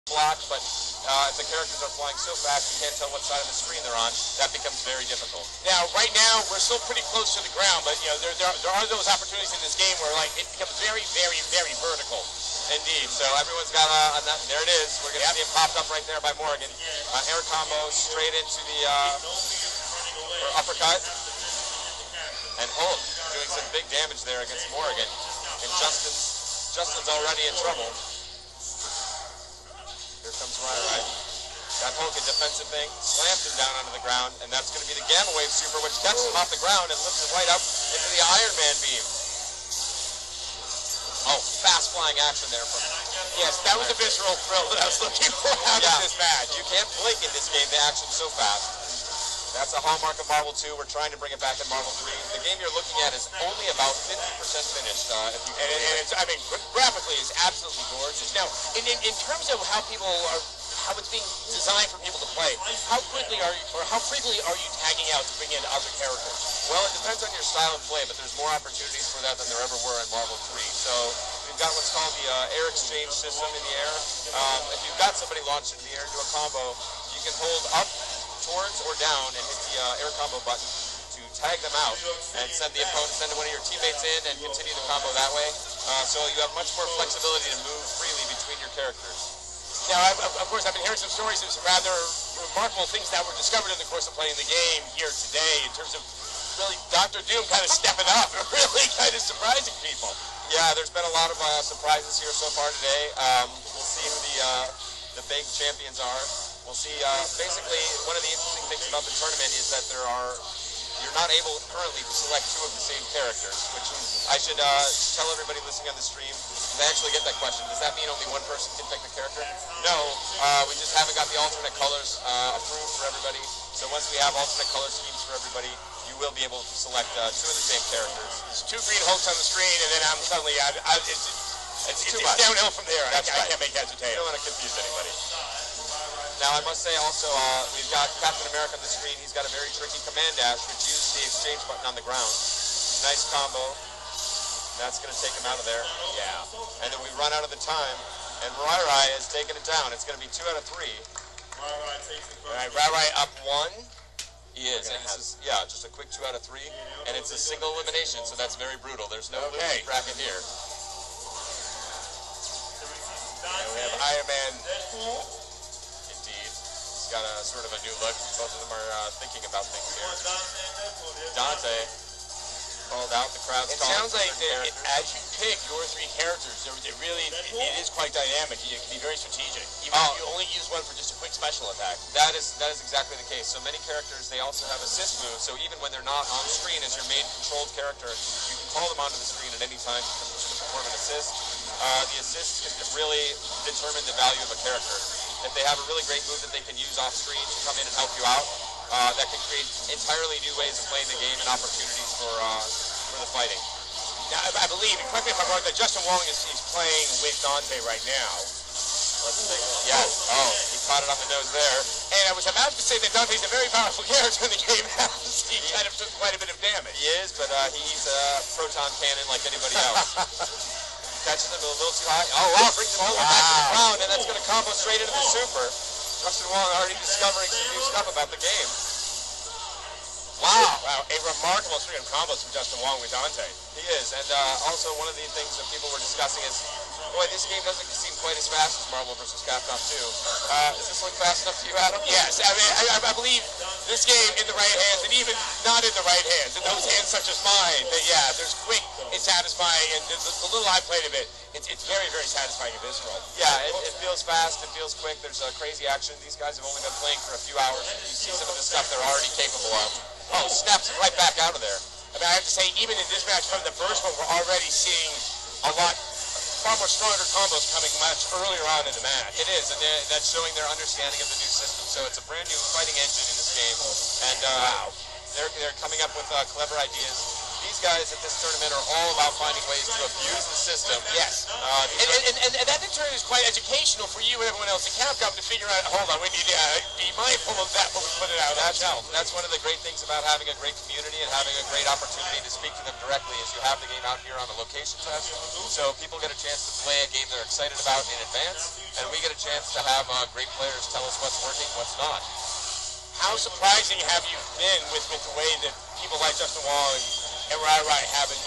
blocked, but if the characters are flying so fast you can't tell what side of the screen they're on, that becomes very difficult. Now, right now, we're still pretty close to the ground, but you know, there are those opportunities in this game where like it becomes very, very, very vertical. Indeed. So everyone's got there it is. We're going to see it popped up right there by Morgan. Air combo straight into the uppercut. And Hulk doing some big damage there against Morgan. And Justin's already in trouble. Here comes Rai. Got Hulk a defensive thing, slams him down onto the ground, and that's going to be the Gamma Wave Super, which catches him off the ground and lifts him right up into the Iron Man beam. Oh, fast flying action there from... Yes, that was a visceral thrill that I was looking for out of this match. You can't blink in this game, the action's so fast. That's a hallmark of Marvel 2. We're trying to bring it back in Marvel 3. The game you're looking at is only about 50% finished. And it's, I mean, graphically, it's absolutely gorgeous. Now, in terms of how people are, how it's being designed for people to play, how quickly are you, or how frequently are you tagging out to bring in other characters? Well, it depends on your style of play, but there's more opportunities for that than there ever were in Marvel 3. So we've got what's called the air exchange system in the air. If you've got somebody launched into the air and do a combo, you can hold up towards or down and hit the air combo button to tag them out and send one of your teammates in and continue the combo that way. So you have much more flexibility to move freely between your characters. Now, of course, I've been hearing some stories of some rather remarkable things that were discovered in the course of playing the game here today in terms of really Dr. Doom kind of stepping up and really kind of surprising people. Yeah, there's been a lot of surprises here so far today. We'll see who the big champions are. We'll see, basically, one of the interesting things about the tournament is that you're not able currently to select two of the same characters, which I should tell everybody listening on the stream. If I actually get that question, does that mean only one person can pick the character? No, we just haven't got the alternate colors approved for everybody. So once we have alternate color schemes for everybody, you will be able to select two of the same characters. There's two green Hulks on the screen, and then I'm suddenly, it's downhill from there. I can't make heads or tails. You don't want to confuse anybody. Now, I must say also, we've got Captain America on the screen. He's got a very tricky command dash, which uses the exchange button on the ground. Nice combo. That's going to take him out of there. Yeah. And then we run out of the time, and Rai is taking it down. It's going to be 2 out of 3. All right, Rai up 1. He is, and this is, just a quick 2 out of 3. And it's a single elimination, so that's very brutal. There's no losing bracket here. And we have Iron Man. He's got a sort of a new look. Both of them are thinking about things here. Dante called out. The crowd's It sounds like as you pick your 3 characters, it is quite dynamic. You can be very strategic. Even if you only use one for just a quick special attack. That is exactly the case. So many characters, they also have assist moves. So even when they're not on screen as your main controlled character, you can call them onto the screen at any time to perform an assist. The assists can really determine the value of a character. If they have a really great move that they can use off screen to come in and help you out, that can create entirely new ways of playing the game and opportunities for the fighting. Now, I believe, and correct me if I'm wrong, that Justin Wong is playing with Dante right now. Let's see. Yes. Oh, he caught it on the nose there. And I was about to say that Dante's a very powerful character in the game. He kind of took quite a bit of damage. He is, but he's a proton cannon like anybody else. Catches him a little too high. Oh, wow, brings him all the way back to the ground, and that's going to combo straight into the super. Justin Wong already discovering some new stuff about the game. Wow, a remarkable string of combos from Justin Wong with Dante. He is, and also one of the things that people were discussing is, boy, this game doesn't seem quite as fast as Marvel vs. Capcom 2. Does this look fast enough to you, Adam? Yes, I mean, I believe this game in the right hands, and even not in the right hands, in those hands such as mine, that there's quick and satisfying, and the little I played of it, it's very, very satisfying and visceral. Yeah, it feels fast, it feels quick, there's crazy action. These guys have only been playing for a few hours, and you see some of the stuff they're already capable of. Oh, snaps it right back out of there. I mean, I have to say, even in this match, from the first one, we're already seeing far more stronger combos coming much earlier on in the match. It is, and that's showing their understanding of the new system. So it's a brand new fighting engine in this game, and they're coming up with clever ideas. these guys at this tournament are all about finding ways to abuse the system. Yes. And that in turn is quite educational for you and everyone else at Capcom to figure out, hold on, we need to be mindful of that when we put it out on the shelf. That's one of the great things about having a great community and having a great opportunity to speak to them directly is you have the game out here on a location test, so people get a chance to play a game they're excited about in advance, and we get a chance to have great players tell us what's working, what's not. How surprising have you been with the way that people like Justin Wong and Rai have been,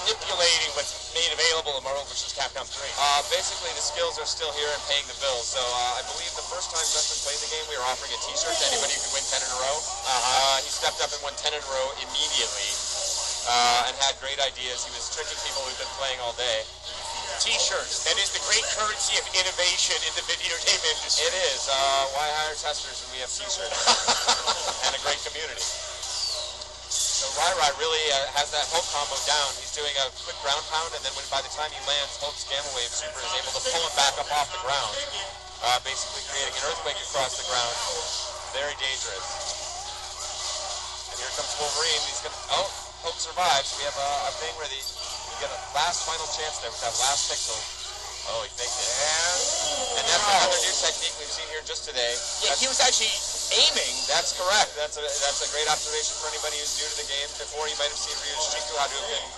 manipulating what's made available in Marvel vs. Capcom 3? Basically, the skills are still here and paying the bills. So I believe the first time Justin played the game, we were offering a T-shirt to anybody who could win 10 in a row. He stepped up and won 10 in a row immediately and had great ideas. He was tricking people who've been playing all day. T-shirts. That is the great currency of innovation in the video game industry. It is. Why hire testers when we have T-shirts and a great community? So Rai really has that Hulk combo down. He's doing a quick ground pound, and then by the time he lands, Hulk's Gamma Wave Super is able to pull him back up off the ground, basically creating an earthquake across the ground. Very dangerous. And here comes Wolverine. He's gonna. Oh, Hulk survives. We have a thing where you get a last final chance there with that last pixel. Oh, he faked it. And that's another new technique we've seen here just today. Yeah, he was actually aiming. That's correct. That's a great observation for anybody who's new to the game. Before, you might have seen Ryu's Chiku how to have been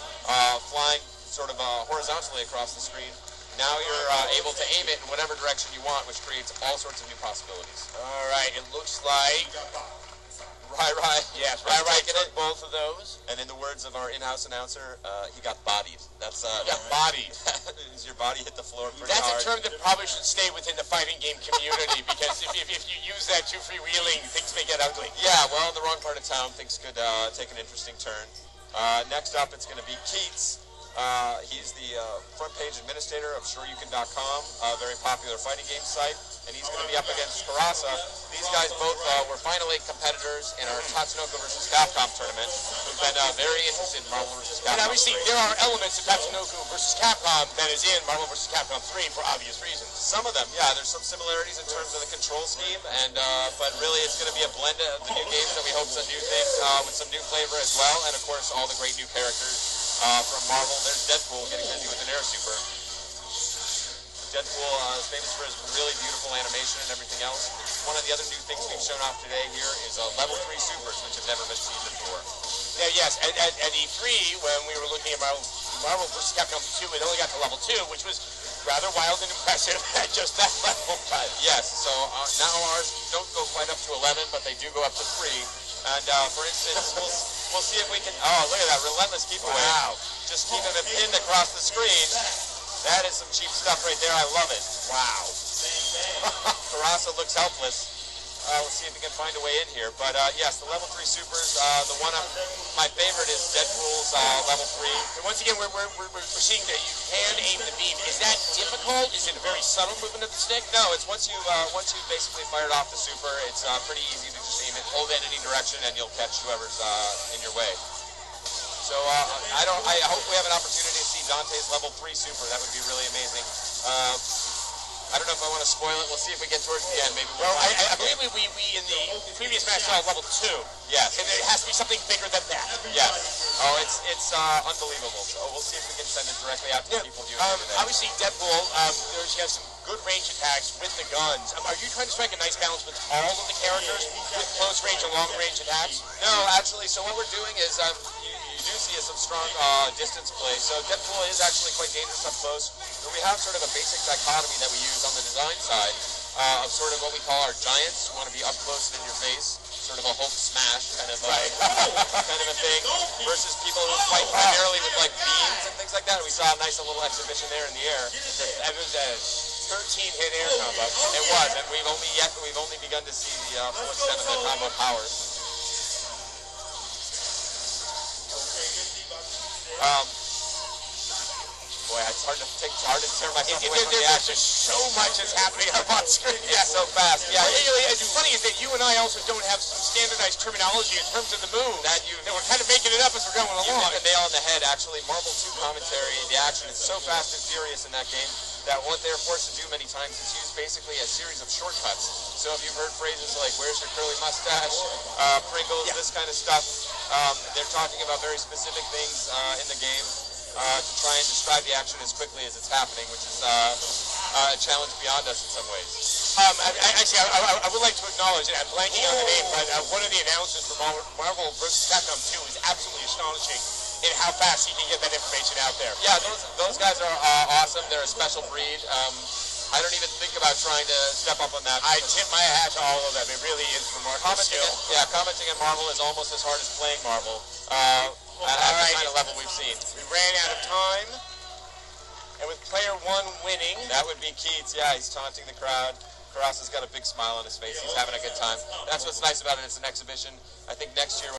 flying sort of horizontally across the screen. Now you're able to aim it in whatever direction you want, which creates all sorts of new possibilities. All right, it looks like Rai. Yes, Rai took both of those. And in the words of our in-house announcer, he got bodied. That's got bodied. Your body hit the floor pretty hard. hard. That's a term that probably should stay within the fighting game community because if you use that too freewheeling, things may get ugly. Yeah, well, in the wrong part of town, things could take an interesting turn. Next up, it's going to be Keats. He's the front page administrator of SureYouCan.com, a very popular fighting game site, and he's going to be up against Karasa. These guys both were Final 8 competitors in our Tatsunoko vs. Capcom tournament, who've been very interested in Marvel vs. Capcom. And obviously, there are elements of Tatsunoko vs. Capcom that is in Marvel vs. Capcom 3 for obvious reasons. Some of them, yeah, there's some similarities in terms of the control scheme, and but really it's going to be a blend of the new games that we hope some new things with some new flavor as well, and of course all the great new characters. From Marvel, there's Deadpool getting busy with an air super. Deadpool is famous for his really beautiful animation and everything else. One of the other new things we've shown off today here is level 3 supers, which have never been seen before. Yeah, yes, at E3, when we were looking at Marvel vs. Capcom 2, it only got to level 2, which was rather wild and impressive at just that level. Yes, so now ours don't go quite up to 11, but they do go up to 3. And for instance, we'll see if we can. Oh, look at that relentless keep away! Wow, just keeping it pinned across the screen. That is some cheap stuff right there. I love it. Wow. Karasa looks helpless. Let's see if we can find a way in here. But yes, the level 3 supers. The one my favorite is Deadpool's level 3. And once again, we're seeing that you can aim the beam. Is that difficult? Is it a very subtle movement of the stick? No, it's once you basically fired off the super, it's pretty easy to just aim it, hold it in any direction, and you'll catch whoever's in your way. So I hope we have an opportunity to see Dante's level 3 super. That would be really amazing. I don't know if I want to spoil it. We'll see if we get towards the end. Maybe. Well, I believe we in the previous match saw level 2. Yes. And it has to be something bigger than that. Yes. Oh, it's unbelievable. So we'll see if we can send it directly out to the people viewing today. Obviously, Deadpool, he has some good range attacks with the guns. Are you trying to strike a nice balance with all of the characters with close range and long range attacks? No, actually. So what we're doing is you do see some strong distance play. So Deadpool is actually quite dangerous up close. But we have sort of a basic dichotomy that we use on the design side of sort of what we call our giants, who want to be up close and in your face, sort of a Hulk smash kind of kind of a thing, versus people who fight primarily with like beams and things like that. We saw a nice little exhibition there in the air. It was a 13-hit air combo. It was, and we've only begun to see the full extent of the combo powers. Boy, it's hard to tear myself away from the action. There's just so much that's happening up on screen. Yeah, so fast. Yeah, it's funny is that you and I also don't have some standardized terminology in terms of the move. That we're kind of making it up as we're going along. You hit the nail on the head. Actually, Marvel 2 commentary, the action is so fast and furious in that game that what they're forced to do many times is use basically a series of shortcuts. So if you've heard phrases like, where's your curly mustache, Pringles, this kind of stuff, they're talking about very specific things in the game to try and describe the action as quickly as it's happening, which is a challenge beyond us in some ways. Actually, I would like to acknowledge, and I'm blanking on the name, but one of the announcers for Marvel vs. Capcom 2 is absolutely astonishing in how fast he can get that information out there. Yeah, those guys are awesome. They're a special breed. I don't even think about trying to step up on that. I tip my hat to all of them. It really is remarkable skill. Commenting on Marvel is almost as hard as playing Marvel at the kind of level we've seen. We ran out of time, and with player 1 winning, that would be Keats. Yeah, he's taunting the crowd. Karasa's got a big smile on his face. He's having a good time. That's what's nice about it. It's an exhibition. I think next year